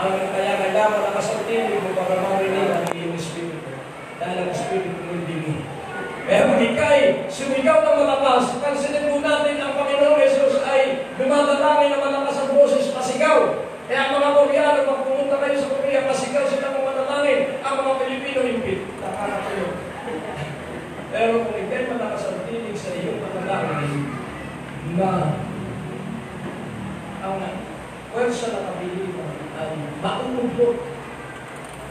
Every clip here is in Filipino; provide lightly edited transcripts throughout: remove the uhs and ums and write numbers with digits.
Kaya kailangan nakasantinig mo para marinig ang iyong Espiritu. Dahil ang Espiritu mo'y dingin. Pero kung ika'y sumigaw ng malakas, pansinin po natin ang Panginoong Jesus ay dumadalangin ng malakas ang boses, pasigaw. Kaya ang mga Koreano, pag pumunta kayo sa Korea, pasigaw sila ng manalangin. Ang mga Pilipino, impit. Takara kayo. Pero kung ika'y malakas ang tinig sa iyong manalangin, na ang pwersa na kabiliman ay maunubot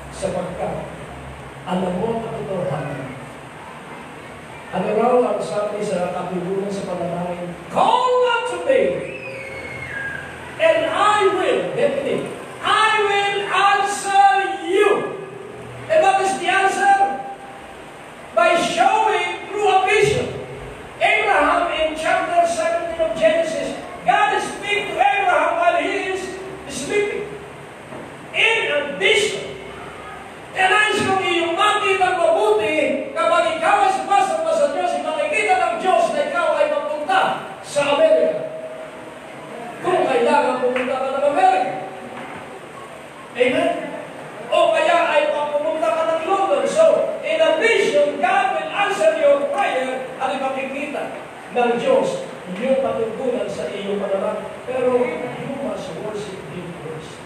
sapagkat alam mo ang katotohanan. Ano raw ang sabi sa katulungan sa panalangin? Call out to me, and I will, definitely, I will answer you. And what is the answer? By showing through a vision. Abraham in chapter 17 of Genesis, God speaks to Abraham while he is sleeping. In a vision. And nais kong iyong makita mabuti kapag ikaw ay sumasamba sa Diyos, makikita ng Diyos na ikaw ay mapunta sa Amerika. Kung kailangan pumunta ka ng Amerika. Amen? O kaya ay pumunta ka ng London. So, in a vision, God will answer your prayer at ipakikita ng Diyos yung patutunan sa iyong panalangin. Pero, you must worship Him first.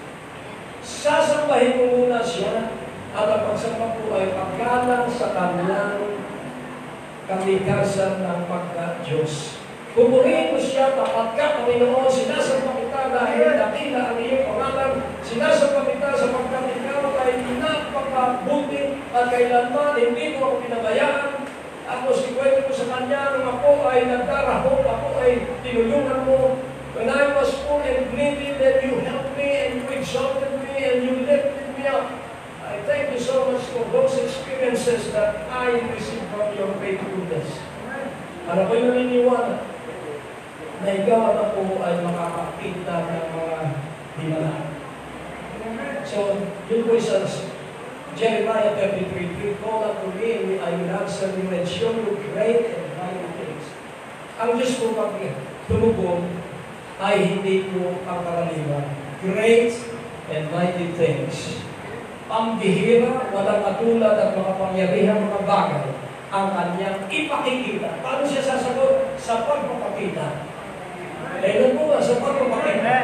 Sasambahin mo muna siya at ang pagsamba po ay paggalang sa kanyang kalikasan ng pagka-Diyos. Pupurihin mo siya, tapat ka, Panginoon, sinasamba kita dahil dakila ang iyong pangalan, sinasamba kita sapagkat ikaw ay napakabuti at kailanman hindi mo ako pinabayaan. Ako sikwento ko sa kanya, nung ako ay nagdarahok, ako ay tinulungan mo. When I was poor and needy, then you helped me and you exalted me and you lifted me up. I thank you so much for those experiences that I received from your faithfulness. Ano ko'y naniniwala na ikaw at ako ay makakakita ng mga himala. So, yun po sa Jeremiah 33, call up to me and I will answer you and show you great and mighty things. Ang Diyos po pag tumugon ay hindi po ang karaniwan. Great and mighty things. Pambihira, walang katulad at makapangyarihang mga bagay ang kanyang ipakikita. Paano siya sasagot? Sa pagpapakita. Dahil po nga, sa pagpapakita.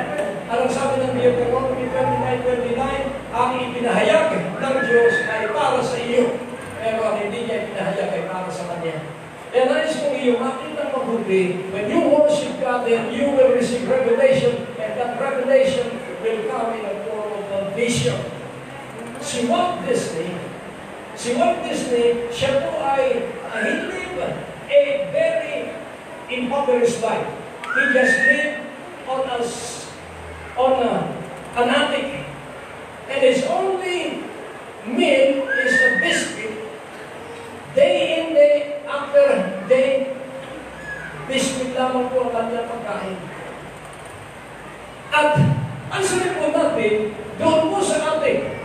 Anong sabi ng Deuteronomy 29:29? Ang ipinahayag ng Diyos ay para sa iyo. Pero ang hindi niya ipinahayag ay para sa Kanya. And nais kong iyo makita mabuti, when you worship God, then you will receive revelation, and that revelation will come in a form of a vision. Si Walt Disney, siya po ay hindi ba a very impoverished life. He just lived on an attic. And his only meal is a biscuit. Day in, day after day, biscuit lamang po ang kanyang pagkain. At ang sabi po natin, doon po sa attic,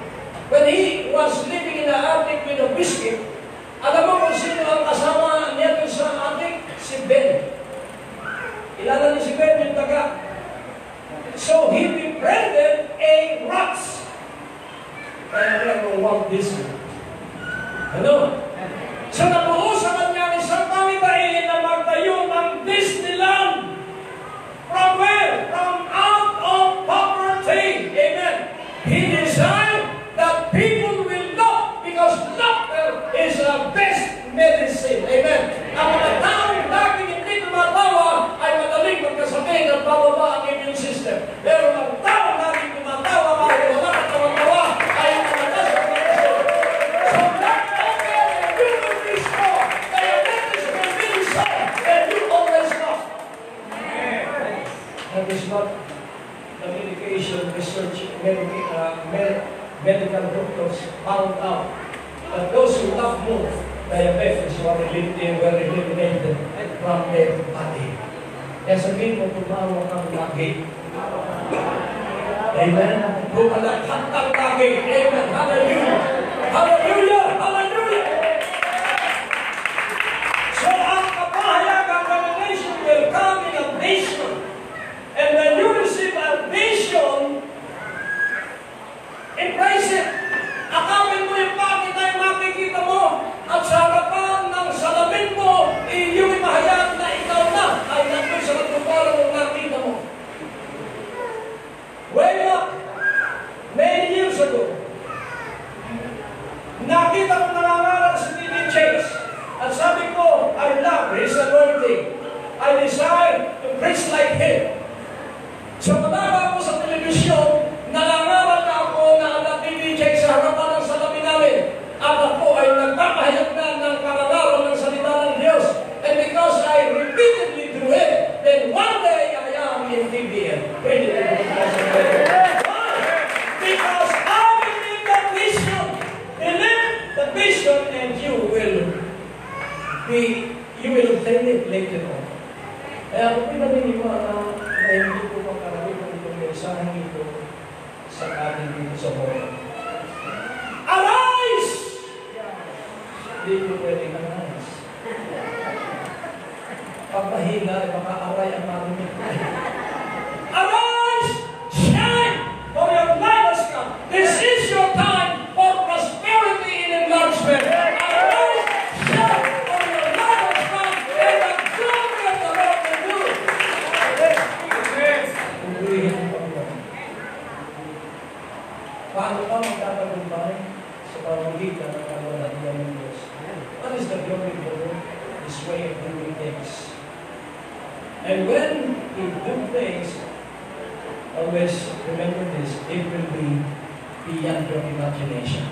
when he was living in the attic with a biscuit, alam mo kung sino ang kasama niya doon sa attic? Si Ben. Ilala niya si Ben, yung taga. So he befriended a rats. Kaya nga kung Walt Disney. Ano? So nabuo sa kanya isang pamitain na magtayo ng Disneyland. From where? From out of poverty. Amen. He desired that people will laugh because laughter is the best medicine. Amen. Ang mga taong laging hindi tumatawa ay madaling magkasabihin at bababa ang immune system. Pero ang taong laging tumatawa kahit wala ka tawa ay madalas ang medicine. So not only you will be strong, kaya medicine will be strong, and you always laugh. That is not the medication research medical doctors found out that those who laugh more, diabetes were eliminated from their body. Kaya sabihin mo, tumawa kang lagi. Amen? Bumalakhat kang lagi. Amen? Hallelujah! Hallelujah! Hallelujah! So ang kapahayagang revelation will come in a vision. And when you receive a vision, So mataba ako sa telebisyon, nangangaral na ako na nag-DJ sa harapan ng salamin namin. At ako ay nagpapahayag na ng karangalan ng salita ng Diyos. And because I repeatedly do it, then one day I am in TBN. Why? Because I believe that vision. Believe the vision and you will obtain it later on. Kaya ako pinaniniwala na hindi ko makarami ng itong mensahe ito sa ating dito sa buhay. Arise! Hindi ko pwedeng arise. Pag mahina, baka aray ang marinig. Arise! Shine! For your light has come. This is your time for prosperity and enlargement. Arise! Shine! For your light has come. And the glory of the Lord will do. Purihin ang Panginoon. Paano ka magtatagumpay sa pamamagitan ng kaluwalhatian ng Diyos? What is the glory of the Lord? His way of doing things. And when you do things, always remember this, it will be beyond your imagination.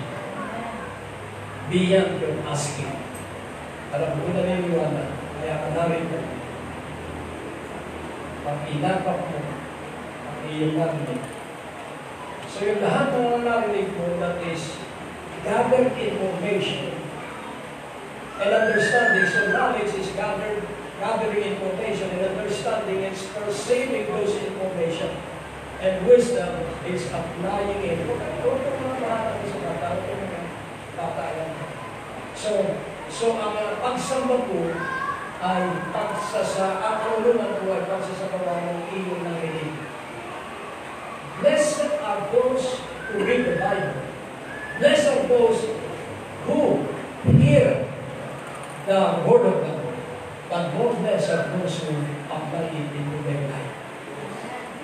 Beyond your asking. Alam ko naniniwala, kaya ka narito. Pag inapak mo, ang iyong narinig. So yung lahat ng narinig mo, that is gathered information and understanding. So knowledge is gathering information and understanding is perceiving those information. And wisdom is applying it. Ito mga lahat sa bata. So ang pagsamba po ay pagsasakaulunan po ay pagsasabawan ng iyong narinig. Blessed are those who read the Bible. Blessed are those who hear the word of God. But more blessed are those who apply it into their life.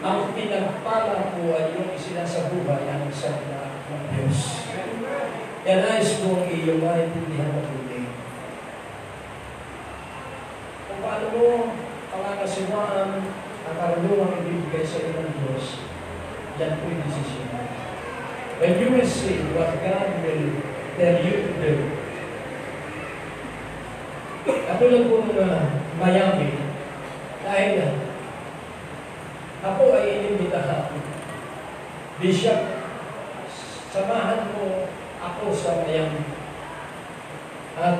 Ang pinagpala po ay yung isinasabuhay ang salita ng Diyos. Yan ay kung iyong maintindihan mabuti. Kung paano mo pangangasiwaan ang karunungang ibibigay sa iyo ng Diyos, yan po yung desisyon. When you will see what God will tell you to do, katulad po ng Miami, dahil ako ay inimbitahan. Bishop, samahan mo ako sa Miami. At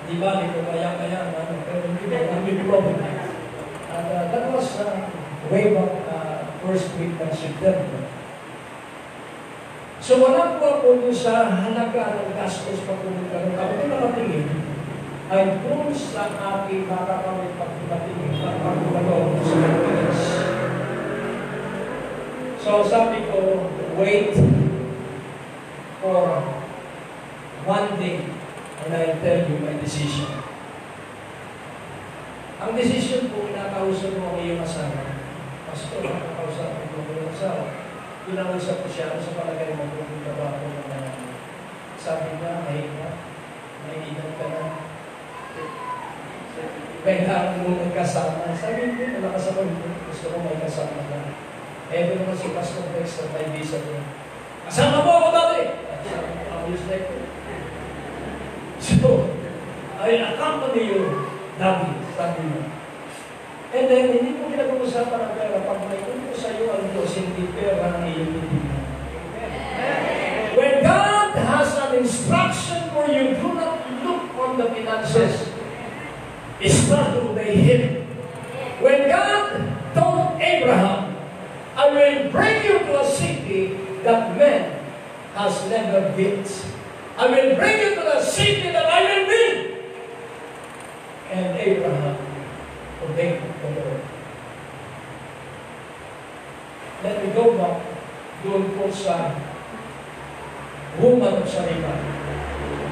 di ba, di ko kaya-kaya, pero hindi ba, may problem. At that was way back first week ng September. So wala po ako doon sa halaga ng gastos pagpupunta ng kapatid na nakatingin ay doon sa aking makakamit pagpatingin pagpapagawa sa Pilipinas. So sabi ko, wait for one day and I'll tell you my decision. Ang decision po, nakausap mo ang iyong asawa. Pastor, nakausap mo ang iyong asawa. Pinausap ko siya sa palagay mo kung trabaho ng sabi niya, may edad ka na. Kailangan mo magkasama. Sabi ko, wala kasama mo. Gusto ko may kasama ka. Eto naman si Pastor Dexter, may visa ko. Kasama mo ako dati! Sabi ko, ayos na ito. So, I accompany you, Daddy, sabi mo. And then, hindi ko pinag-uusapan ng pera. Pag may ko sa iyo ang Diyos, hindi pera ang iyong titignan. When God has an instruction for you, do not look on the finances. Start to obey Him. When God told Abraham, I will bring you to a city that man has never built. I will bring you to a city that I will build. And Abraham obeyed the Lord. Let me go back doon po sa woman of Sarepta.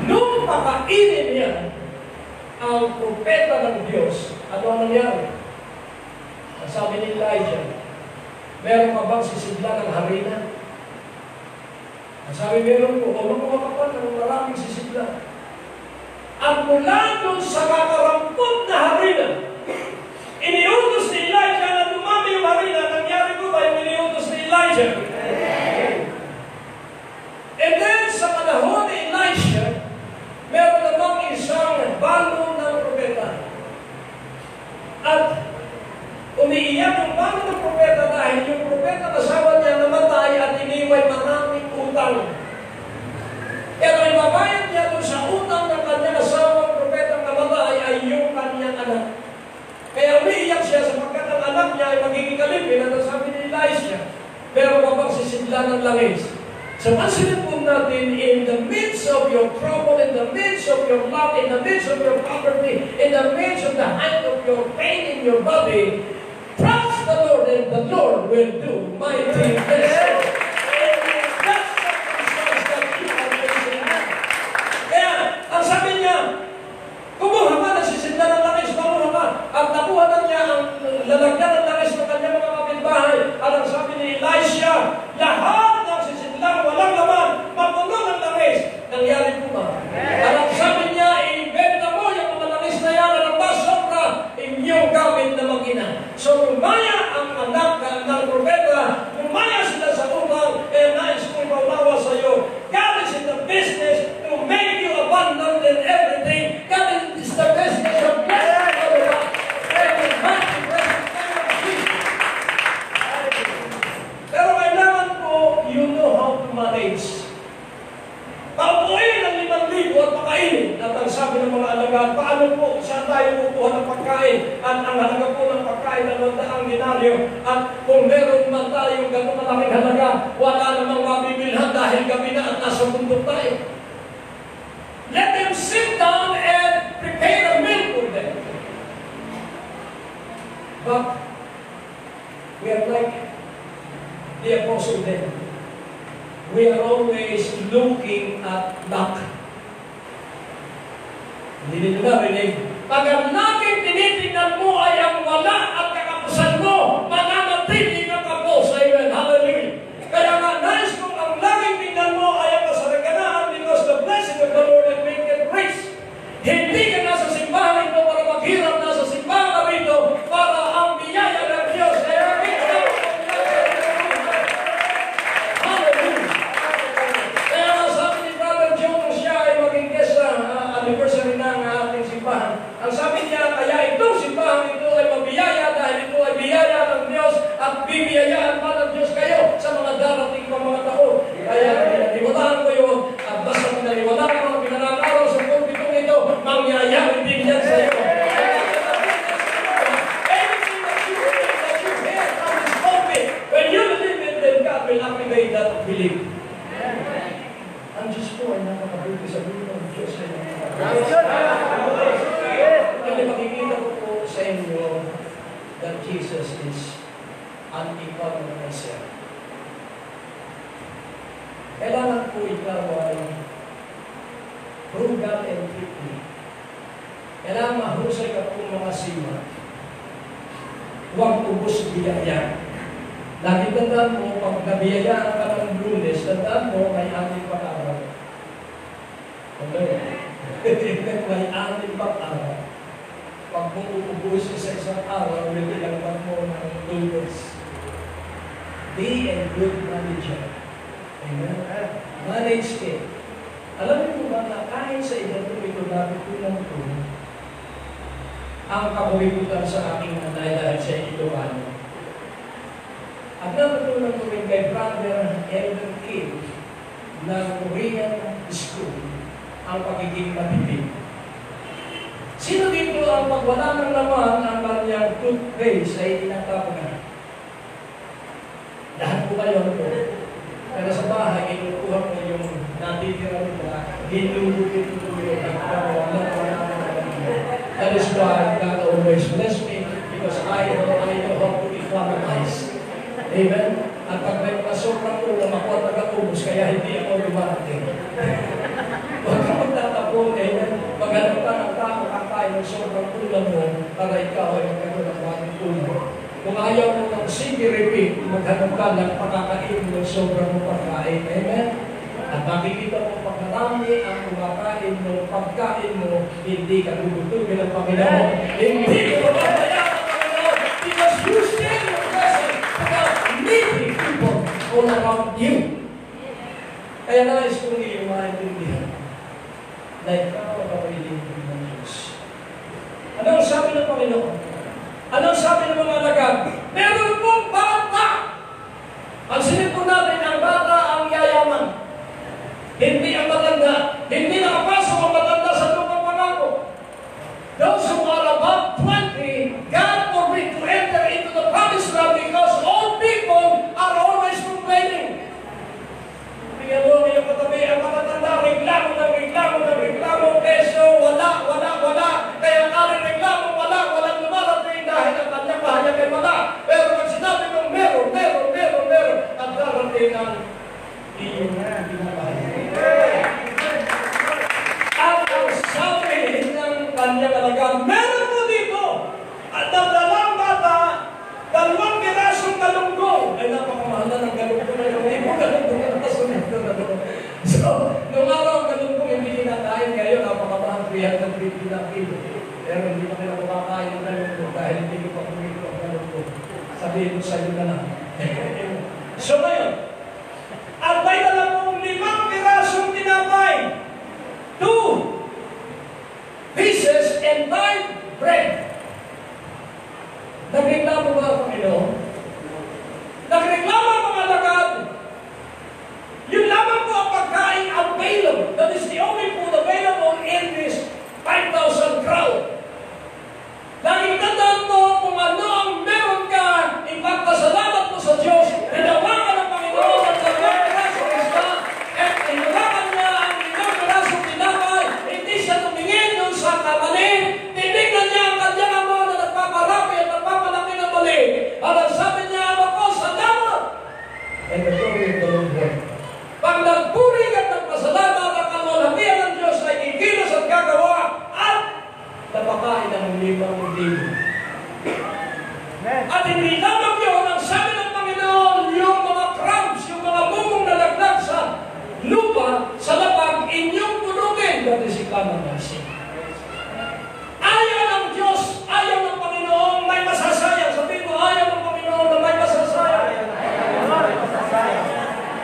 Nung pakainin niya ang propeta ng Diyos, ano ang nangyari? Sabi ni Elijah, meron ka bang sisigla ng harina? Sabi meron po, o magpapakapan ng maraming sisigla. At mula doon sa kakarampot na harina, iniutos ni Elijah na dumami yung nasinla ng langis. So, pansin po natin, in the midst of your trouble, in the midst of your love, in the midst of your poverty, in the midst of the height of your pain in your body, trust the Lord and the Lord will do mighty things. That's circumstance that you are facing now. Kaya, ang sabi niya, kumuha ka, nagsisinda ng langis, kumuha ka. At nakuha na niya ang lalagyan ng langis ng kanyang mga kapitbahay. At ang sabi ni Elisha, lahat ng sisinda, walang laman, mapuno ng langis. Nangyari po ba? At ang sabi niya, ibenta mo yung mga langis na yan, at ang sobra, inyong gamit na mag-ina. So, lumaya ang anak ng propeta, lumaya sila sa upang, kaya nais kong ipaunawa sa iyo. God is in the business to make you abundant in everything. God is the business of blessing everyone. Every mighty blessing. Pero kailangan po, you know how to manage. Paupuin ang 5,000 at pakainin. At ang sabi ng mga alagaan, paano po saan tayo kukuha ng pagkain? At ang halaga po ng pagkain na 200 denaryo. At kung meron man tayong gano'ng malaking halaga, wala namang mabibilhan dahil gabi na at nasa bundok tayo. Let them sit down and prepare a meal for them. But we are like the apostle then. We are always looking at luck. Hindi nito narinig. Pag ang laging tinitingnan mo ay ang wala at kakapusan mo, mananatili ka kapos. Amen. Hallelujah. Kaya nga, nais kong ang laging tingnan mo ay ang kasaraganaan because the blessing of the Lord will make it rich. Hindi ka nasa simbahan ito para maghirap, nasa simbahan ka rito para ang biyaya ng Diyos ay anniversary ng ating simbahan. Ang sabi niya, kaya itong simbahan ito ay mabiyaya dahil ito ay biyaya ng Diyos at bibiyayaan pa ng Diyos kayo sa mga darating pang mga taon. Kaya pinaniwalaan ko yun at basta pinaniwalaan ko ang pinanangaraw sa pulpitong ito, mangyayari din yan sa iyo. Everything that you hear from this pulpit, when you believe in them, God will activate that belief. Ang Diyos po ay nakakabuti sa buhay ng Diyos ay kasi makikita ko po sa inyo that Jesus is unequal na myself. Kailangan po ikaw ay frugal and thrifty. Kailangan mahusay ka po mga sima. Huwag ubos biyaya. Lagi tandaan mo, pag nabiyayaan ka ng Lunes, tandaan mo, may ating pag-araw. May ating pag-araw. Pag umuubos sa isang araw, may ilagpan mo ng Lunes. Be a good manager. Amen? Manage it. Alam mo ba na kahit sa edad ko ito, dapat ko lang ito, ang kabuhibutan sa aking nanay dahil sa ito ano. At natutunan ko rin kay Brother Elder Kim ng Korean School ang pagiging matipid. Sino dito ang pagwala ng laman ang kanyang toothpaste ay tinatapon na? Lahat po kayo po. Kaya sa bahay, inukuha mo yung natitira nila, hinulupit mo yung nagpapawala. That is why God always bless me because I know how to economize. Amen? At pag may mga sobrang ulam ako at nag-ubos, kaya hindi ako lumarating. Huwag ka magtatapon, amen? Maghanap ka ng tao kakain ng sobrang ulam mo para ikaw ay magkaroon ng maraming ulam. Kung ayaw mo ng sige repeat, maghanap ka ng pakakain ng sobrang pagkain. Amen? At makikita mo pagkarami ang kumakain mo, pagkain mo, hindi ka lulutugin ng Panginoon. Hindi ko mababayaan ang Panginoon because you share your blessing about needy people all around you. Kaya nais kong iyong maintindihan na ikaw ang kawiling ng Diyos. Ano ang sabi ng Panginoon? Ano ang sabi ng mga alagad? Meron pong bata! Ang sinip po natin, ang bata ang yayaman. Hindi ang matanda. Hindi nakapasok ang matanda sa lupang pangako. Those who are above 20, God forbid to enter into the promised land because all people are always complaining. So, nung araw, ganun kung hindi kinakain ngayon, napakamahal 350 na kilo. Pero hindi pa nila kumakain ng ganun ko dahil hindi ko pa kumito ang ganun ko. Sabihin mo sa'yo na lang. So ngayon, at may dalawang 5 pirasong tinapay, 2 pieces and 5 bread. Nagreklamo ba ang Panginoon? Nagreklamo ang mga lagad. Yun lamang po ang pagkain available. That is the only food available in this 5,000 crowd. Dahil tandaan mo kung ano ang meron ka, ipagpasalamat mo sa Diyos, hinawakan ng Panginoon at dalawang pirasong isda, at hinawakan niya ang 5 pirasong tinapay, hindi siya tumingin doon sa kamali, tinignan niya ang kanyang ama na nagpaparami at nagpapalaki ng mali. At ang sabi niya, ama ko, salamat! And the glory of the Lord. Pag nagpuri at nagpasalamat, ang kaluwalhatian ng Diyos ay ikilos at gagawa at napakain ng 5,000. At hindi lamang yun, ang sabi ng Panginoon, yung mga crumbs, yung mga bubong na laglag sa lupa, sa lapag, inyong punugin. That is ikamanasi. Ayaw ng Diyos, ayaw ng Panginoon, may masasayang. Sabihin mo, ayaw ng Panginoon na may masasayang.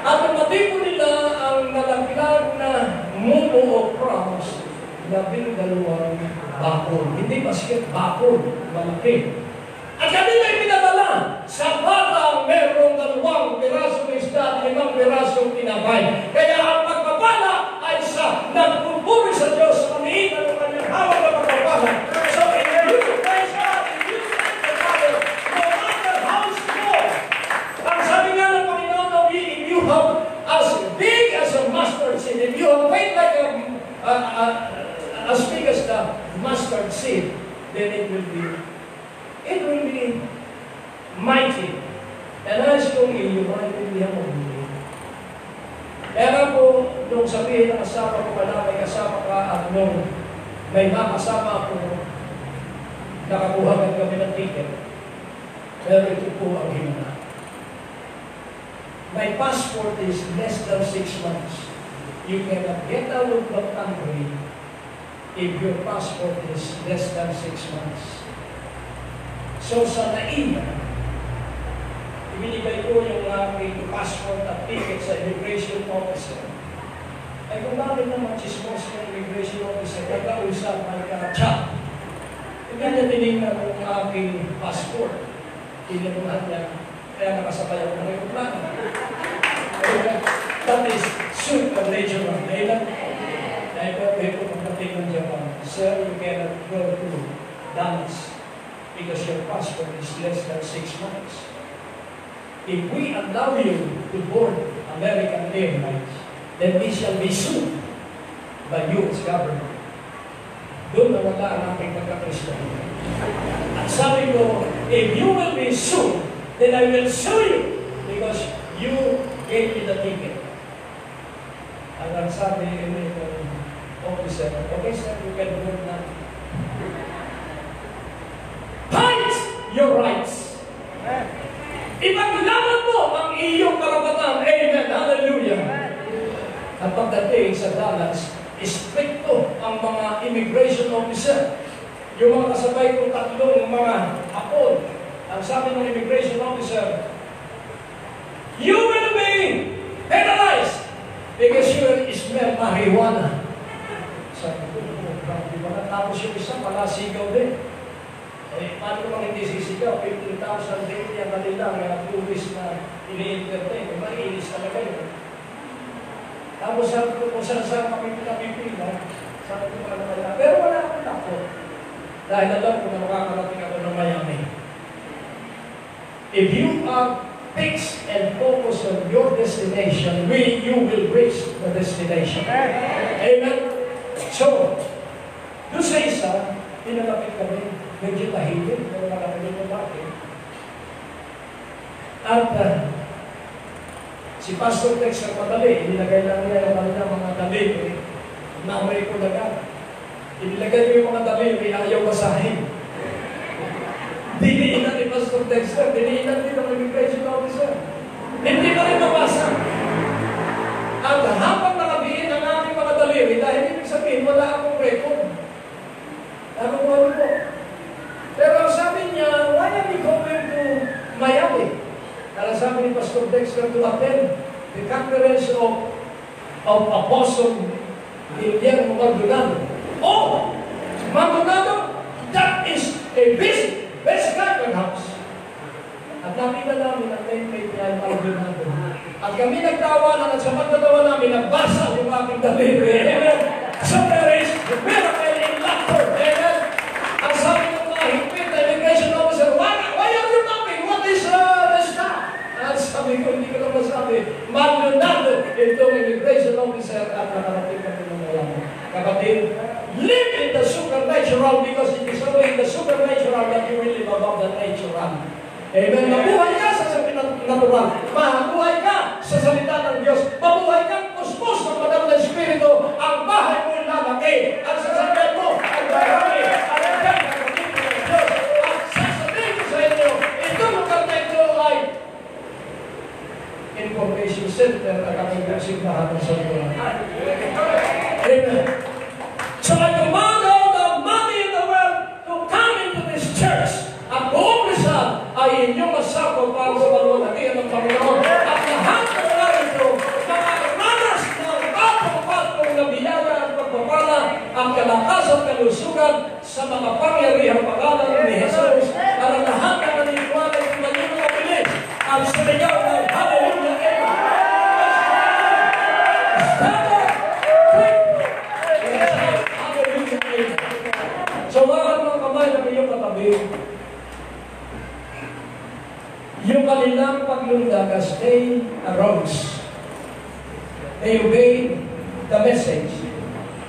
At umatid po nila ang nalaglag na mumo o crumbs, 12 bakol. Hindi basket, bakol. Malaki. At kanila ay pinadala sa batang merong 2 pirasong isda at 5 pirasong tinapay. Kaya ang pagpapala ay sa nagpupuri sa Diyos sa kamihitan ng kanyang hawak na pagpapala. So, if you praise God, if you thank the Father, no matter how small, ang sabi nga ng Panginoon, if you have as big as a mustard seed, if you have faith like as big as the mustard seed, then it will be mighty. And as kung iyo, maintindihan mo hindi. Kaya po, nung sabihin ng kasama ko pala, may kasama ka at nung may makasama ako, nakakuha kami ng ticket. Pero ito po ang himala. My passport is less than 6 months. You cannot get out of the country if your passport is less than 6 months. So sa NAIA, ibinigay ko yung aking passport at ticket sa immigration officer. Ay kung bakit naman chismos ng immigration officer, nagkausap ay ka-chat. Hindi niya tinignan yung aking passport. Tinignan niya, kaya nakasabay ako ng aeroplano. That is super-natural. Amen? Dahil ko pagdating ng Japan, sir, you cannot go to Dallas because your passport is less than 6 months. If we allow you to board American Airlines, then we shall be sued by U.S. government. Doon na wala ang aking pagkakristo. At sabi ko, if you will be sued, then I will sue you because you gave me the ticket. At ang sabi ng officer, okay sir, you can board now. Fight your rights. Ipaglaban mo ang iyong karapatan. Amen. Hallelujah. At pagdating sa Dallas, stricto ang mga immigration officer. Yung mga kasabay kong 3 mga apod, ang sabi ng immigration officer, you will be penalized because you smell marijuana. Sabi ko, grabe ba? Tapos yung isa, palasigaw din. Eh, paano ko lang hindi sisigaw? 15,000 din niya kanila, mga tourist na ini-entertain. Maiinis talaga yun. Tapos sabi ko, kung saan kami pinapipila, sabi ko pala kaya. Pero wala akong takot. Dahil alam ko na makakarating ako ng Miami. If you are fixed and focused on your destination, you will reach the destination. Amen? So, doon sa isa, pinalapit kami. Medyo tahimik, pero nakapagin mo bakit. At si Pastor Tex ang madali, inilagay lang niya yung mga daliri, namay ko na inilagay ko yung mga daliri, ayaw basahin. Diniinan ni Pastor Dexter, diniinan din ang immigration officer. Hindi pa rin mabasa. At habang Sabi ni Pastor Dexter to attend the conference of Apostle Guillermo Maldonado. Oh, Maldonado, that is a best guy perhaps. At nakita namin ang name-plate niya, Maldonado. At kami nagtawanan at sa pagtatawa namin, nagbasa yung aking delivery. Amen. So there is miracle in laughter. Amen. Ang sabi ng mga higpit na immigration officer, why are you laughing? What is the stuff? At sabi ko, hindi ko na masabi, Maldonado, itong immigration officer at nakarating kami ng malaman. Kapatid, live in the supernatural because it is only in the supernatural that you will live above the natural. Amen. Mabuhay ka sa natural. Mabuhay ka sa salita ng Diyos. Mabuhay kang puspos ng Banal na Espiritu. Ang bahay mo lalaki. Ang sasakyan mo ang marami. Ang agad ng kapitid ng Diyos. At sasabihin ko sa inyo, itong lugar na ito ay information center at aking simbahan ng Santuan. Amen. So I command all the money in the world to come into this church. At buong Rizal ay inyong masako para sa paluwalhatian ng Panginoon. At lahat ng narito, mga hermanas na kapapatong na biyaya at pagpapala ang kalakas at kalusugan sa mga pangyarihang pangalan ni Jesus. At ang lahat na naniniwala yung maging mabilis ang sumigaw ng Hallelujah. So lahat ng kamay na iyong katabi, yung kanilang paglundag as they arose, they obeyed the message.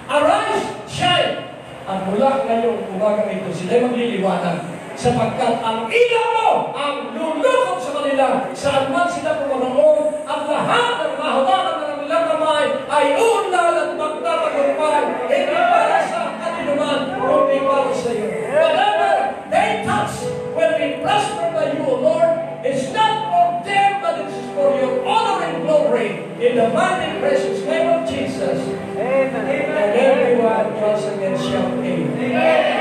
Arise, shine! At mula ngayong umagang ito, sila magliliwanag sapagkat ang ilaw mo ang lulukot sa kanila saan man sila pumaroon at lahat ng mahawakan ng kanilang kamay ay unlad at magtatagumpay hindi para sa kaniluman kundi para sa iyo. Whatever they touch will be prospered by you, O Lord. It's not for them, but it is for your honor and glory. In the mighty precious name of Jesus. Amen. And everyone once again shout Amen. Amen.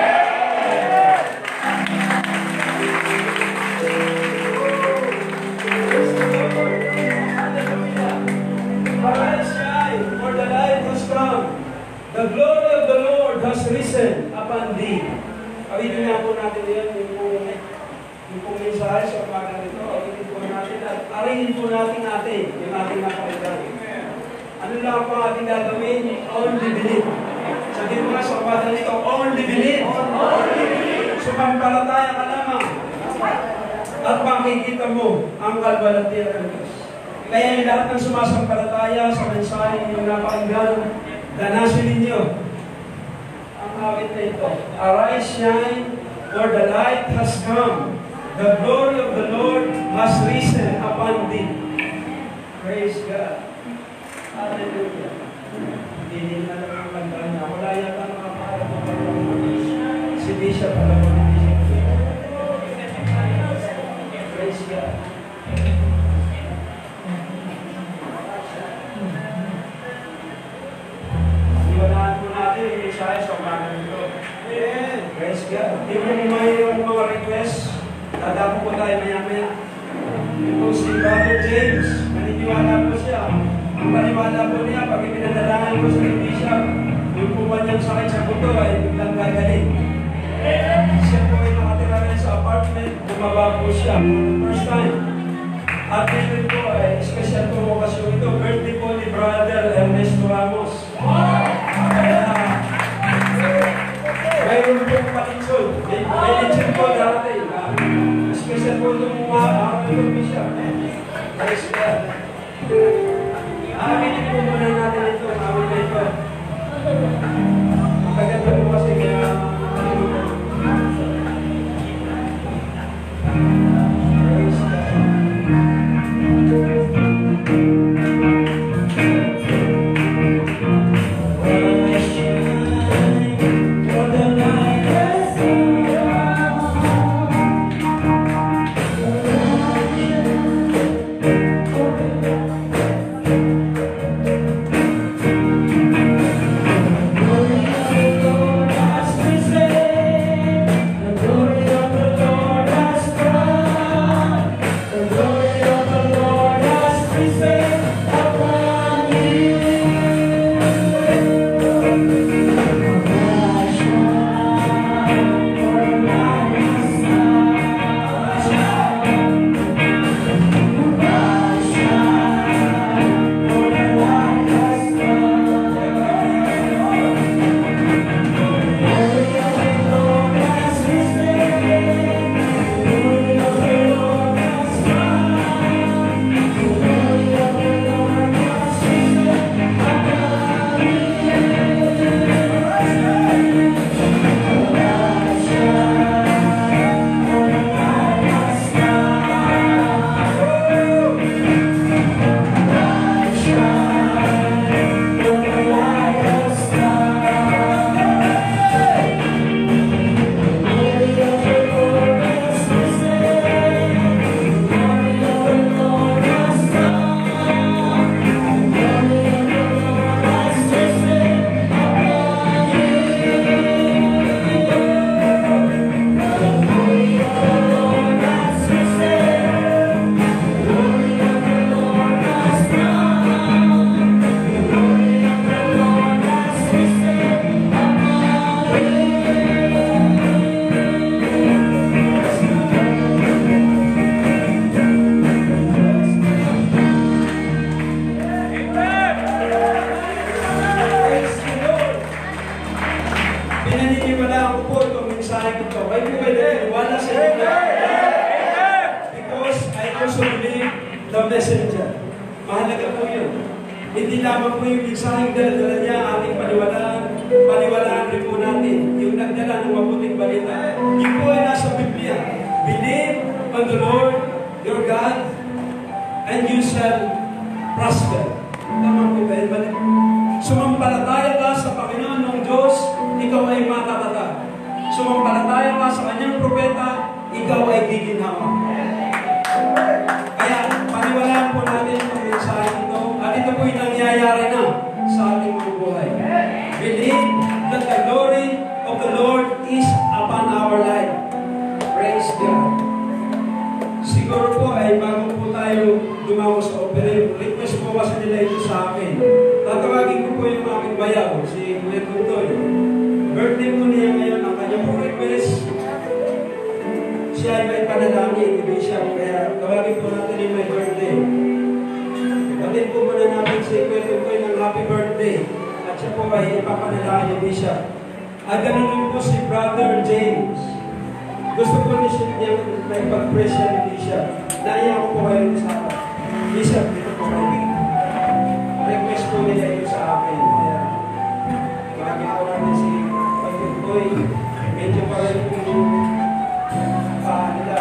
Arise, shine, for the light has come. The glory of the Lord has risen upon thee. Awitin nga po natin yan, yung pong mensahe sa umaga nito. Awitin po natin at arinin po natin yung ating nakalitan. Ano lang po ang ating gagawin? Only believe. Sabihin mo nga sa umaga nito, only believe. Sumampalataya ka lamang. At makikita mo ang kalwalhatian ng Diyos. Kaya yung lahat ng sumasampalataya sa mensahe yung napakinggan, danasin ninyo ang awit na ito. Arise, shine, for the light has come. The glory of the Lord has risen upon thee. Praise God. Hallelujah. Hindi na lang ang kanta niya. Wala yata nakaparap ng kanta. Si Bishop alam mo ni Bishop. Praise God. Iwanahan po natin yung mensahe sa umaga nito. Praise God. Hindi mo mayroon mga request. Tadapo po tayo maya-maya. Ito si Brother James. Naniniwala po siya. Ang paniwala po niya, pag ipinadalahan ko sa Bishop, yung po ba niyang sakit sa buto ay biglang gagaling. Siya po ay nakatira rin sa apartment. Bumaba po siya. First time. At ito po ay special po okasyon ito. Birthday po ni Brother Ernesto Ramos. Kaya mayroon po palitsun. May litsun po dati. Special po itong mga araw ito siya. Praise God. Aminin po muna natin ito. Aminin na ito. Magaganda po kasi kaya kalimutan. Praise God. Lord, also believe the messenger. Mahalaga po yun. Hindi lamang po yung mensaheng dala-dala niya, ating paniwalaan rin po natin. Yung nagdala ng mabuting balita. Yung po ay nasa Biblia. Believe on the Lord, your God, and you shall prosper. Tama po ba? Sumampalataya ka sa Panginoon ng Diyos, ikaw ay matatatag. Sumampalataya ka sa kanyang propeta, ikaw ay giginhawa. Kaya, paniwalaan po natin ang mensahe ito. At ito po yung nangyayari na sa ating mga buhay. Believe that the glory of the Lord is upon our life. Praise God. Siguro po ay bago po tayo dumawa sa opera, request po kasi nila ito sa akin. Tatawagin ko po yung aking bayaw, si Kuya Tutoy. Birthday po niya ngayon, ang kanya po request. Siya ay may panalangin, hindi siya. Kaya tawagin po natin yung may birthday. Kapatid po muna natin si Kuya Tutoy ng happy birthday. At siya po ay ipapanalangin yung bishop. At ganun din po si Brother James. Gusto po niya may pag-presya ni Bishop. Naiya ko po kayo sa Bishop, dito po kayo. Request po nila ito sa akin. Kaya, tawagin po natin si Pagkutoy. Medyo pa rin po yung nila.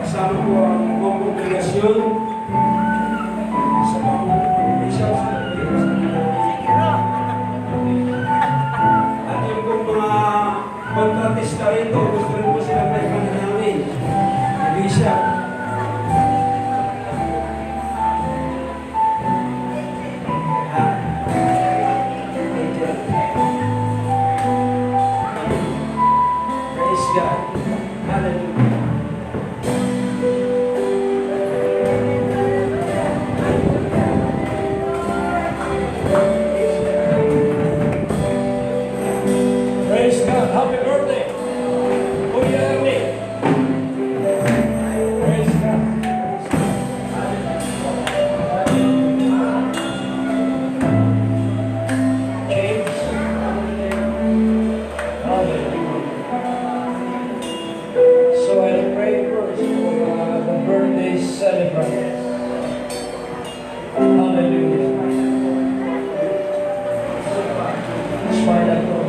Kasama po ang buong kongregasyon sa mga Bishop sa at yung pong mga kontratista rito, gusto rin po silang may panalangin. Bishop. Praise God. Hallelujah. Praise God. Happy birthday. Kuya Ernie. Praise God. James. Hallelujah. So I'll pray first for the birthday celebrants. Hallelujah. Smile at God.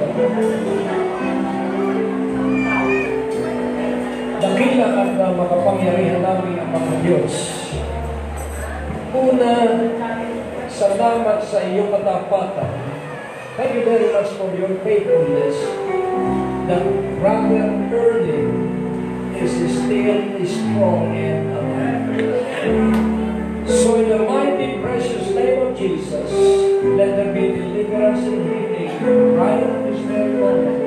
Dakila at makapangyarihan namin ang mga Diyos. Una, salamat sa iyong katapatan. Thank you very much for your faithfulness. That Brother Ernie is still strong and alive. So in the mighty precious name of Jesus, let there be deliverance and healing right at this very moment.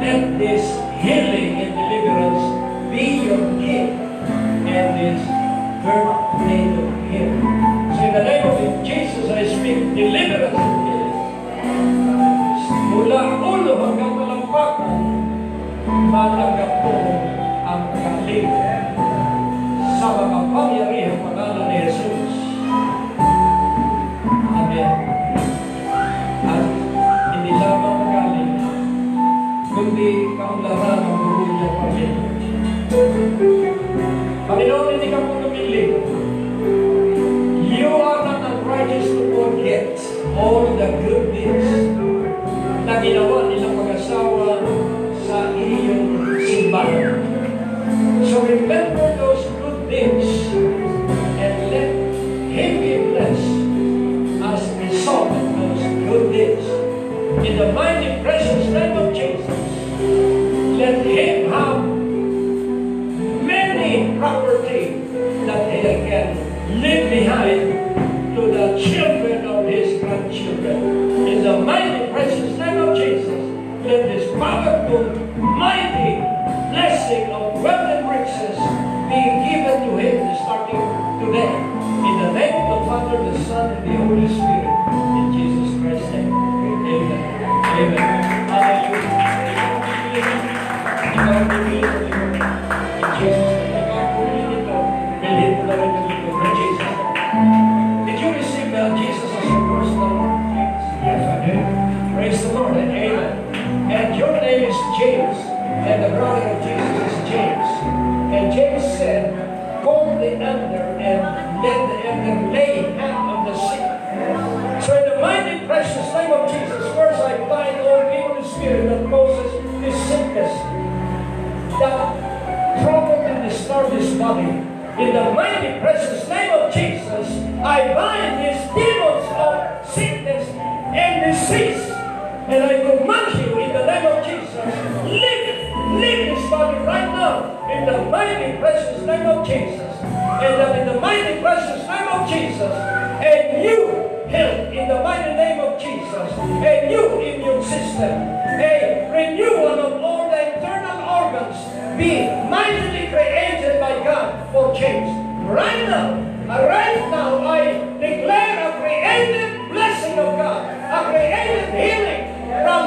Let this healing and deliverance be your gift and this birthday to him. So in the name of Jesus, I speak deliverance and healing. Mula ulo hanggang malampakan, matanggap po ang kaling sa makapangyarihang pangalan ni Jesus. Amen. At hindi lamang magaling, kundi kaunlaran ang buhay niya Panginoon. Panginoon, hindi ka po namili. You are not unrighteous to forget all the good deeds na ginawa nilang mag-asawa sa iyong simbahan. So remember those good deeds and let Him be blessed as a result of those good deeds. In the mighty precious name of Jesus, let Him have many property that He can leave behind to the children of His grandchildren. In the mighty precious name of Jesus, let this powerful, mighty blessing of wealth and riches be given to him starting today. In the name of the Father, the Son, and the Holy Spirit. In Jesus Christ's name. Amen. Amen. Hallelujah. Ikaw pumili ito. In Jesus' name. Ikaw pumili ito. Bilhin mo na rin ito. In Jesus' name. Did you receive Jesus as your personal Lord? Yes, I did. Praise the Lord and amen. And your name is James, and the brother of Jesus restore this body. In the mighty precious name of Jesus, I bind these demons of sickness and disease. And I command you in the name of Jesus, leave this body right now in the mighty precious name of Jesus. And that in the mighty precious name of Jesus, a new health in the mighty name of Jesus, a new immune system, a renewal of all the internal organs be mightily created by God for change. Right now, I declare a creative blessing of God, a creative healing from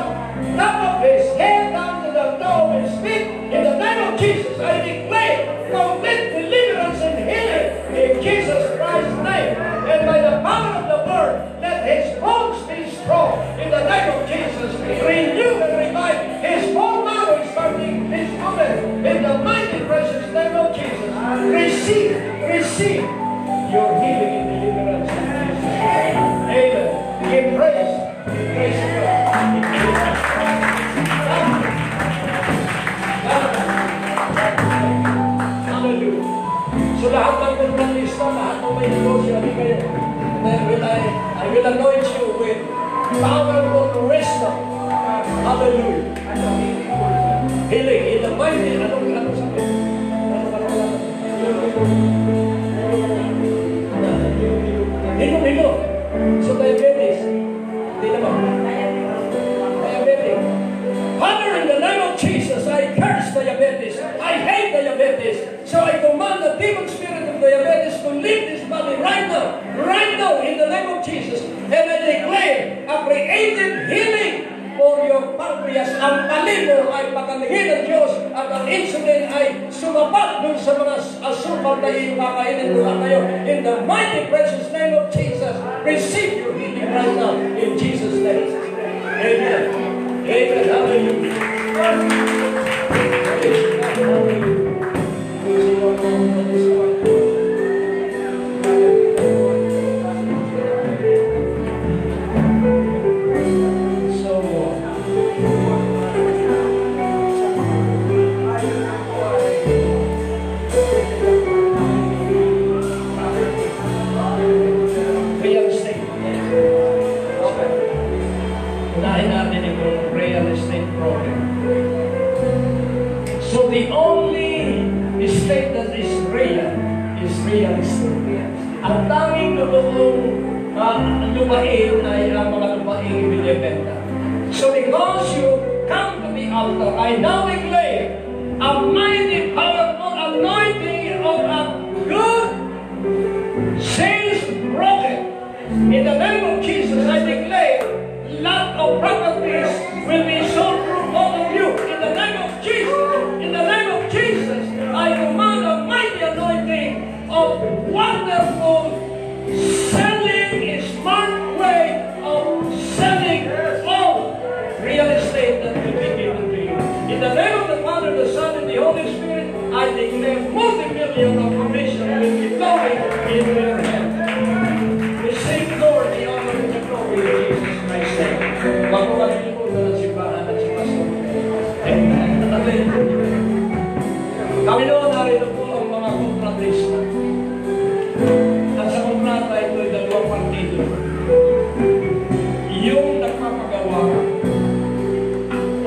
top of his head down to the toe of his feet. In the name of Jesus, I declare complete deliverance and healing in Jesus Christ's name. And by the power of the word, let his bones be strong. In the name of Jesus, renew and revive his whole marrow is starting this moment. In the mighty precious name of Jesus, receive your healing and deliverance in Jesus' name. Amen. Give praise to God. Hallelujah. So lahat ng kontralista, lahat ng may negosyo, hindi kayo. I will anoint you with powerful wisdom. Hallelujah. Healing in the mighty. Anong sabi? Hilo. So diabetes. Hindi naman. Diabetic. Father, in the name of Jesus, I curse diabetes. I hate diabetes. So I command the demon spirit of diabetes to leave this body right now, in the name of Jesus. And I declare a creative healing for your pancreas. Ang palibor ay pagkalingin ng Diyos at ang insulin ay sumapat dun sa mga asukal na iyong kakainin mula kayo. In the mighty precious name of Jesus, receive your healing right now in Jesus' name. Amen. Amen. Hallelujah. Ang tanging totoong lupain ay ang mga lupain ibinibenta. So because you come to the altar, I now declare a mighty, powerful anointing of a good sales broken. In the name of Jesus, I declare lot of properties will be sold through all of you. In the name of Jesus, in the name of Jesus, I command a mighty anointing of wonderful selling, a smart way of selling all real estate that will be given to you. In the name of the Father, the Son, and the Holy Spirit, I declare multi-million of provision will be flowing into your hand. Receive, Lord, the honor and the glory of Jesus Christ. Wag mo kalilimutan ang simbahan at si Pastor. Amen. Hallelujah. Kami noon, narito po ang mga kontratista. At sa kontrata ito ay dalawang partido. Yung nagpapagawa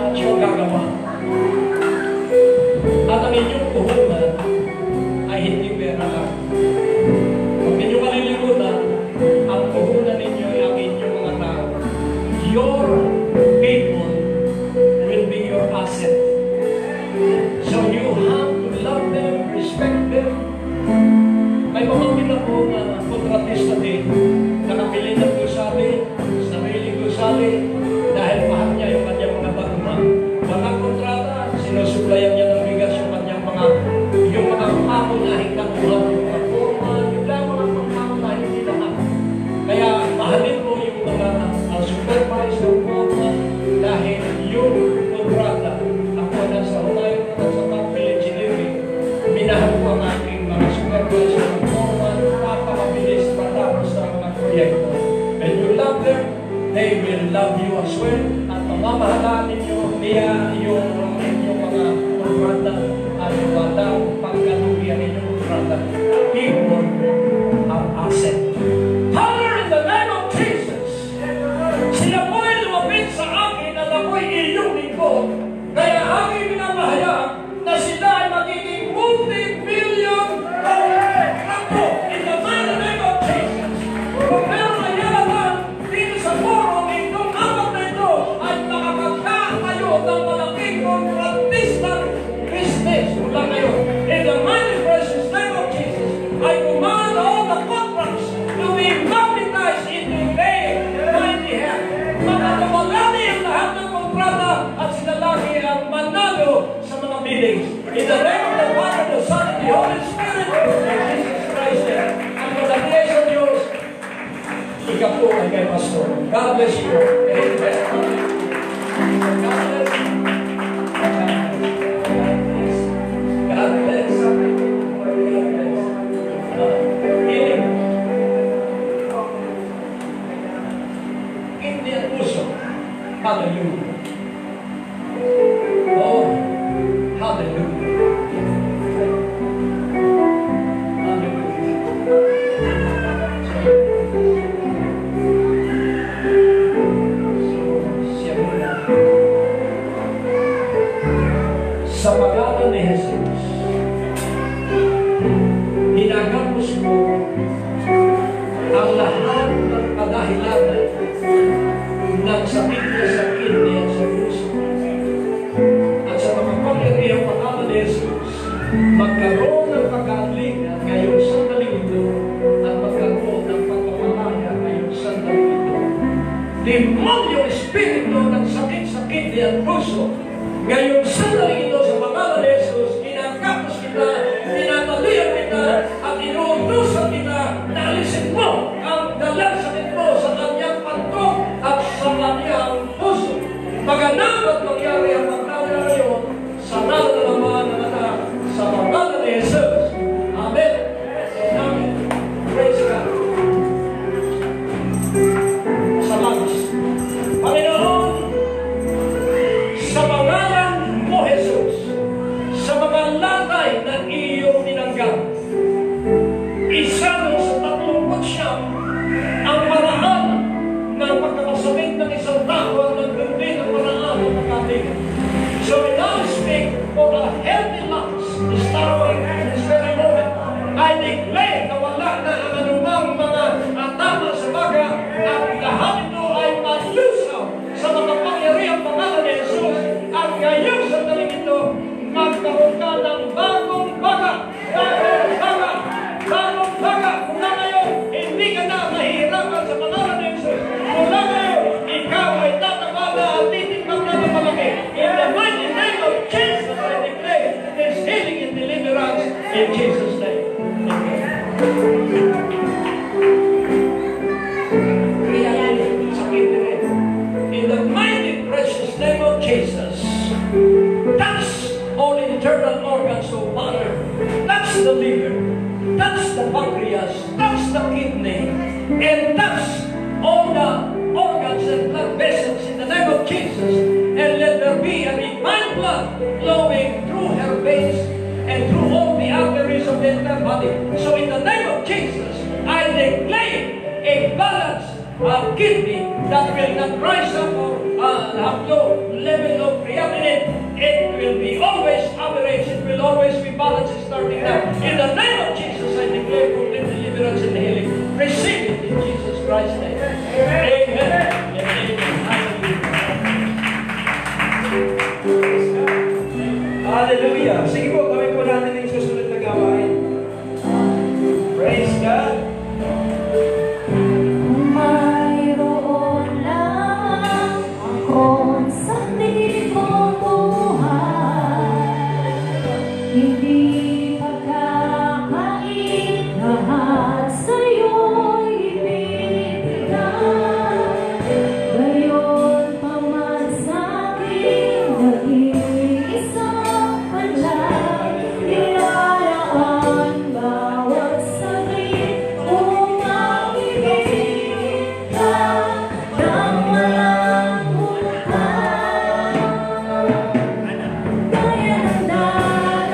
at yung gagawa. At ang inyong puhunan ay hindi pera lang. Huwag ninyo kalilimutan, ang puhunan ninyo ay ang inyong mga tao. Your people will be your asset. So you have to love them, respect them. May pamangkin ako na kontratista din. Nakapili ng gusali, sariling gusali, dahil mahal niya yung kanyang mga baguma. Mga kontrata, sinusuplayan niya ng bigas yung kanyang mga pangunahing kakulang, yung mga formal, yung lang mga pangunahing nilahat. Kaya mahalin mo yung mga supervisor formal dahil yung kontrata, ako nasa Hunayon na nasa Pamphil Engineering, minahal ko ang aking mga supervisor formal, napakabilis matapos sa mga proyekto. And you love them, they will love you as well. At mamamahalaan ninyo niya yung mga kontrata at yung pagkaluyan ibon ang asset. Father, in the name of Jesus, sila po ay lumapit sa akin at ako'y iyong lingkod. Kaya aking minamahayag na sila ay magiging multi-billion ako in the mighty name of Jesus. Kung meron na yaman dito sa forum, itong apat na ito ay makakagkakayo ng malaking contractistan business mula ngayon. In the mighty precious name of Jesus, I command all the contracts to be magnetized into their mighty hand. Makakawalani ang lahat ng kontrata at sinalagi ang manalo sa mga meetings. In the name of the Father, the Son, and the Holy Spirit, and Jesus Christ, ang magdagay sa Diyos, ikaw po ay kay Pastor. God bless you. Amen. God bless you. God bless. Healing. Hindi ang puso. Hallelujah. Oh, hallelujah. Sa pangalan ni Jesus, hinagapos mo ang lahat ng kadahilanan ng sakit niya sa kidney at sa puso. At sa mga pangyarihang pangalan ni Jesus, magkaroon ng pagkalinga ngayong sandaling ito at magkaroon ng pagkamalaya ngayong sandaling ito. Demonyo, espiritu ng sakit sa kidney at puso, ngayong sandaling ito sa pangalan ni Jesus, inangkapos kita, tinatalian kita, at inuutusan kita na alisin mo ang dalang sakit mo sa kanyang pantok at sa kanyang puso. Maganap at mangyari ang pagkawala ngayon sa naman ng Ama ng Anak sa pangalan ni Jesus. Amen. Amen. Praise God. Sa lungs. Panginoon, sa pangalan mo, Jesus, sa mga latay na iyong tinanggap, isa sa 39 ang paraan ng pagkakasabit ng isang tao ang naglundi ng paraan ng pagkatingan. So we now speak for a healthy lungs to start with this very moment. I declare na wala na ang anumang mga atama sa baga at lahat ito ay malusaw sa mga pangyarihang pangalan ni Jesus. At ngayon sa taling ito, magkaroon ka ng bagong baga, bagong baga, bagong baga. Mula ngayon, hindi ka na mahihirapan sa pangalan ni Jesus. Mula ngayon, ikaw ay tatamala at titimbang na malaki. In the mighty name of Jesus, I declare this healing and deliverance in Jesus' name. In the mighty precious name of Jesus, touch all internal organs of Father. Touch the liver, touch the pancreas, touch the kidney, and touch all the organs and blood vessels in the name of Jesus. And let there be a divine blood flowing through her veins and through all the arteries of the entire body. So in the name of Jesus, I declare a balance of kidney that will not rise up or have low level of creatinine. It will be always average. It will always be balanced starting now. In the name of Jesus, I declare complete deliverance and healing. Receive it in Jesus Christ's name. Amen. Amen. Hallelujah. Sige po, gawin po natin yung susunod na gawain. Praise God. Mayroon lang akong sarili kong buhay, hindi pagkakait lahat sa'yo'y ibibigay. Gayon pa man sa'kin nag-iisang panlag, nilalaan bawat saglit upang ibigay ka ng walang hukay. Kaya nandaan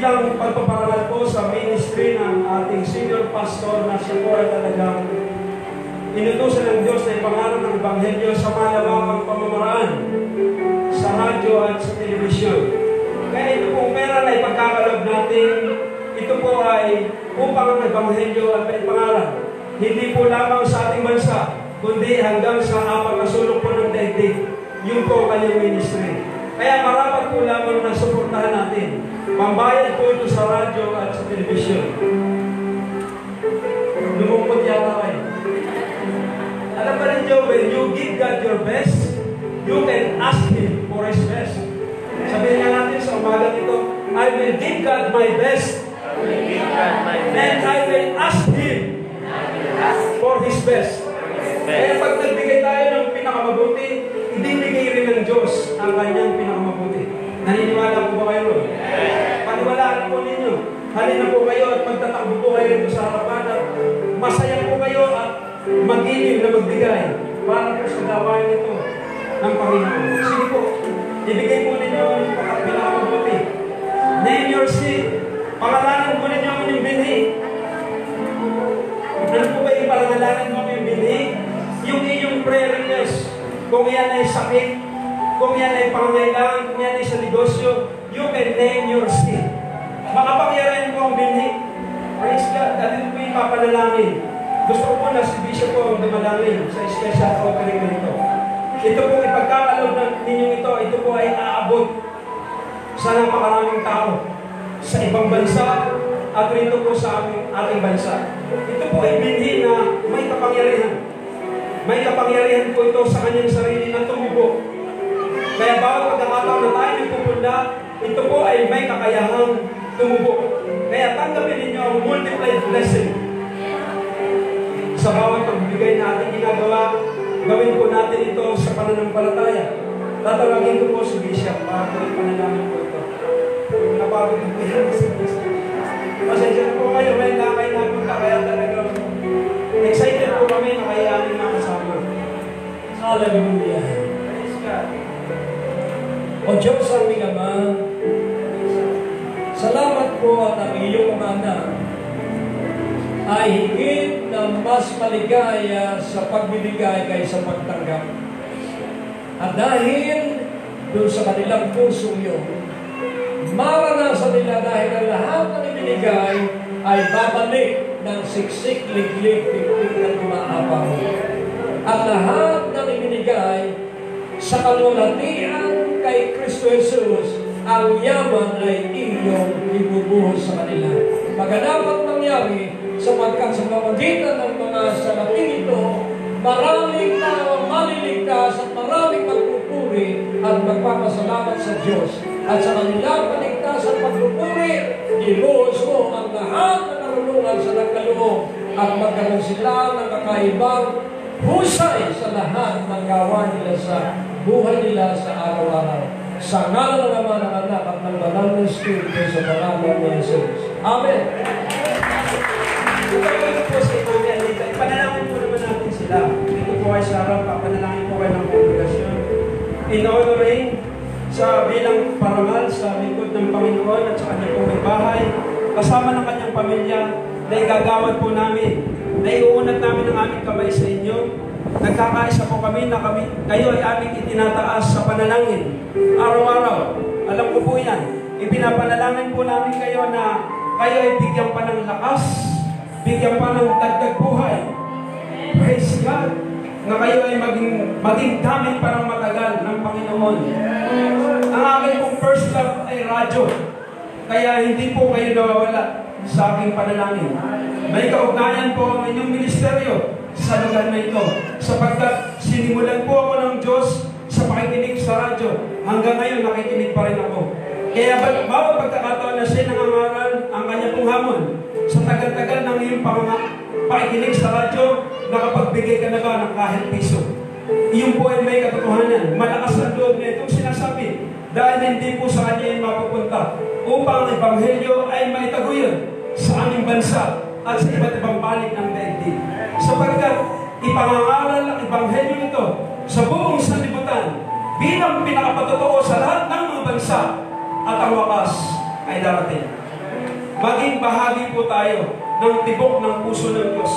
bilang pagpaparangal po sa ministry ng ating senior pastor na siya po ay talagang inutusan ng Diyos na ipangaral ng Ebanghelyo sa malawakang pamamaraan sa radyo at sa telebisyon. Kaya ito pong pera na ipagkakalab natin, ito po ay upang ang Ebanghelyo at ipangaral. Hindi po lamang sa ating bansa, kundi hanggang sa apat na sulok po ng daigdig. Yun po ang kanyang ministry. Kaya marapat po lamang na suportahan natin. Pambayad po ito sa radyo at sa telebisyon. Lumungkot yata kayo. Alam ba ninyo, when you give God your best, you can ask Him for His best. Sabihin nga natin sa umaga ito, I will give God my best. And I will ask Him for His best. Kaya pag nagbigay tayo ng pinakamabuti, ibibigay rin ng Diyos ang kanyang pinakamabuti. Naniniwala po ba kayo ron? Paniwalaan po ninyo. Halina po kayo at magtatakbo po kayo rito sa harapan at masaya po kayo at mag-ilim na magbigay para po sa gawain ito ng Panginoon. Sige po, ibigay po ninyo ang pinakamabuti. Name your seed. Pangalanan po ninyo ang inyong binhi. Ano po ba yung pangalanan mo ang inyong binhi? Yung inyong prayer request. Kung yan ay sakit, kung yan ay pangangailangan, kung yan ay sa negosyo, you can name your seed. Makapangyarihan po ang binhi. Praise God. Dati po yung papanalangin. Gusto ko po na si Bishop po ang dumalangin sa special offering nito. Ito po ipagkakalob ninyong ito po ay aabot sa napakaraming tao sa ibang bansa at rito po sa ating bansa. Ito po ay binhi na may kapangyarihan. May kapangyarihan po ito sa kanyang sarili na tumubo. Kaya bawat pagkakataon na tayo nagpupunla, ito po ay may kakayahang tumubo. Kaya tanggapin ninyo ang multiplied blessing. Sa bawat pagbibigay na ating ginagawa, gawin po natin ito sa pananampalataya. Tatawagin ko po si Bishop para po ipanalangin po ito. Napagod po yan sa Bishop. Pasensya po kayo, may lakay na punta, kaya talagang excited po kami na kaya aming makasama. Hallelujah. Praise God. O Diyos aming Ama, salamat po at ang iyong mga anak ay higit na mas maligaya sa pagbibigay kaysa pagtanggap. At dahil doon sa kanilang pusong yun, maranasan nila dahil ang lahat ng ibinigay ay babalik ng siksik, liglig, pikpik at umaapaw. At lahat ng ibinigay sa kalulatian kay Kristo Jesus, ang yaman ay iyong ibubuhos sa kanila. Maganapat mangyari sapagkat sa pamagitan ng mga salaping ito, maraming tao maliligtas at maraming magpupuri at magpapasalamat sa Diyos. At sa kanilang paligtas at pagpupuri, ibuhos mo ang lahat ng karunungan sa nagkaloob at magkaroon sila ng kakaibang husay sa lahat ng gawa nila sa buhay nila sa araw-araw. Sa ngalan ng Ama, ng Anak at ng Banal na Espiritu sa pangalan ni Jesus. Amen. Ito po sa ito, ipanalangin po naman natin sila. Ito po ay sa harap, panalangin po kayo ng kongregasyon. In honoring sa bilang parangal sa lingkod ng Panginoon at sa kanyang pong may bahay, kasama ng kanyang pamilya, na igagawad po namin, na iuunat namin ang aming kamay sa inyo. Nagkakaisa po kami na kayo ay aming itinataas sa panalangin. Araw-araw, alam ko po yan, ipinapanalangin po namin kayo na kayo ay bigyan pa ng lakas, bigyan pa ng dagdag buhay. Praise God! Na kayo ay maging gamit para matagal ng Panginoon. Ang aking pong first love ay radyo. Kaya hindi po kayo nawawala sa aking panalangin. May kaugnayan po ang inyong ministeryo sa lugar na ito. Sapagkat sinimulan po ako ng Diyos sa pakikinig sa radyo. Hanggang ngayon nakikinig pa rin ako. Kaya bawat pagkakataon na siya nangangaral ang kanya pong hamon, sa tagal-tagal ng iyong pakikinig sa radyo, nakapagbigay ka na ba ng kahit piso? Iyon po ay may katotohanan. Malakas ang loob na itong sinasabi dahil hindi po sa kanya yung mapupunta upang ang Ebanghelyo ay maitaguyod sa aming bansa at sa iba't ibang panig ng daigdig. Sapagkat ipangangaral ang Ebanghelyo nito sa buong sanlibutan bilang pinakapatotoo sa lahat ng mga bansa at ang wakas ay darating. maging bahagi po tayo ng tibok ng puso ng Diyos.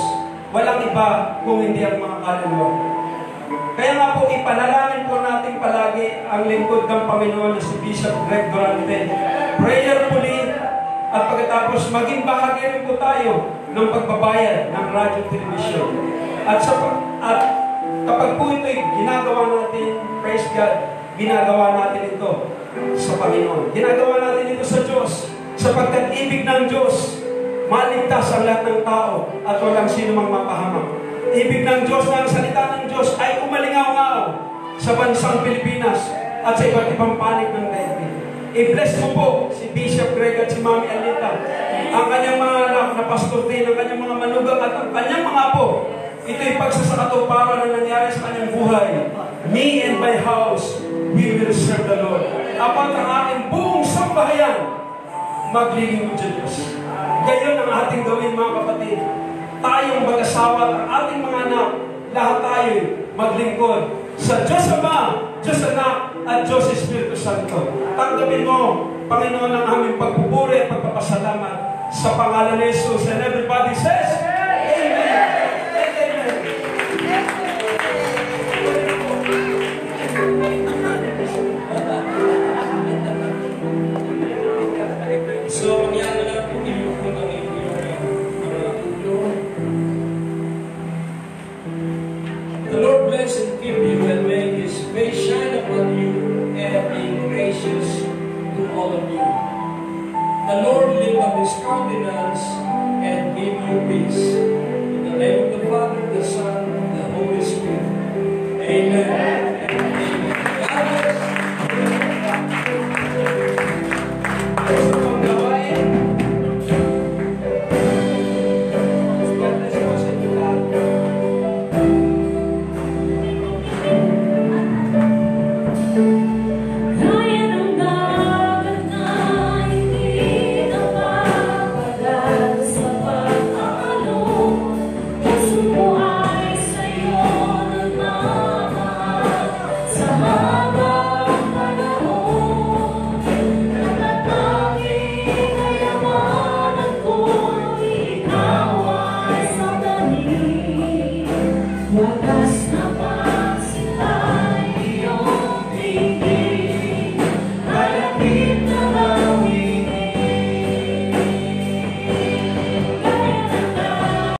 Walang iba kung hindi ang mga kaluluwa. Kaya nga po, ipanalangin po natin palagi ang lingkod ng Panginoon na si Bishop Greg Durante. Prayerfully, at pagkatapos maging bahagi rin po tayo ng pagbabayad ng radyo television. At kapag po ito'y ginagawa natin, praise God, ginagawa natin ito sa Panginoon. Ginagawa natin ito sa Diyos, sapagkat ibig ng Diyos, maligtas ang lahat ng tao at walang sino mang mapahamak. Ibig ng Diyos na ang salita ng Diyos ay umalingaw-ngaw sa bansang Pilipinas at sa iba't ibang panig ng daigdig. I-bless mo po si Bishop Greg at si Mami Alita, ang kanyang mga anak na pastor din, ang kanyang mga manugang at ang kanyang mga apo. Ito'y pagsasakatuparan na nangyari sa kanyang buhay. Me and my house, we will serve the Lord. Apat ang aking buong sambahayan, maglilingkod sa Diyos. Gayon ang ating gawin, mga kapatid. Tayong mag-asawa at ang ating mga anak, lahat tayo maglingkod sa Diyos Ama, Diyos Anak, at Diyos Espiritu Santo. Tanggapin mo, Panginoon, ang aming pagpupuri at pagpapasalamat sa pangalan ni Jesus. And everybody says, Amen. So, mangyari lang po yung The Lord bless and keep you and make His face shine upon you and be gracious to all of you. The Lord lift up His countenance and give you peace. In the name of the Father, the Son, and the Holy Spirit. Amen. Amen. God bless. Gusto mong gawain? God bless po sa inyo lahat. Kaya ng dagat na hindi napapagal sa pag-aalon. Puso mo ay sa'yo nagmamahal sa habang panahon. Natatanging kayamanan ko'y ikaw ay sandaling wagas na